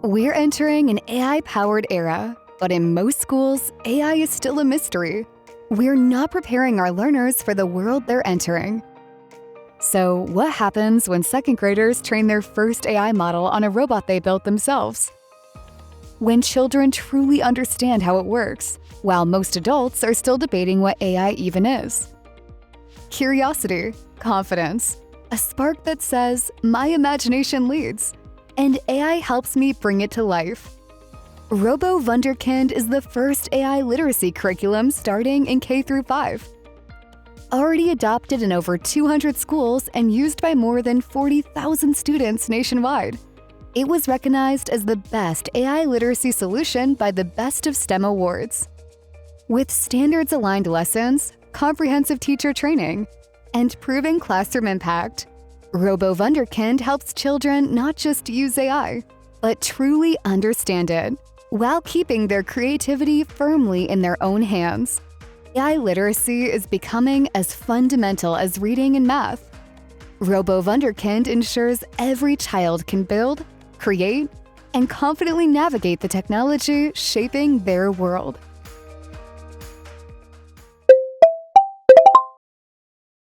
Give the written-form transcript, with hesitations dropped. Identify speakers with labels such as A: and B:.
A: We're entering an AI-powered era, but in most schools, AI is still a mystery. We're not preparing our learners for the world they're entering. So, what happens when second graders train their first AI model on a robot they built themselves? When children truly understand how it works, while most adults are still debating what AI even is. Curiosity, confidence, a spark that says, "My imagination leads," and AI helps me bring it to life. Robo Wunderkind is the first AI literacy curriculum starting in K-5. Already adopted in over 200 schools and used by more than 40,000 students nationwide. It was recognized as the best AI literacy solution by the Best of STEM Awards. With standards-aligned lessons, comprehensive teacher training, and proven classroom impact, Robo Wunderkind helps children not just use AI, but truly understand it, while keeping their creativity firmly in their own hands. AI literacy is becoming as fundamental as reading and math. Robo Wunderkind ensures every child can build, create, and confidently navigate the technology shaping their world.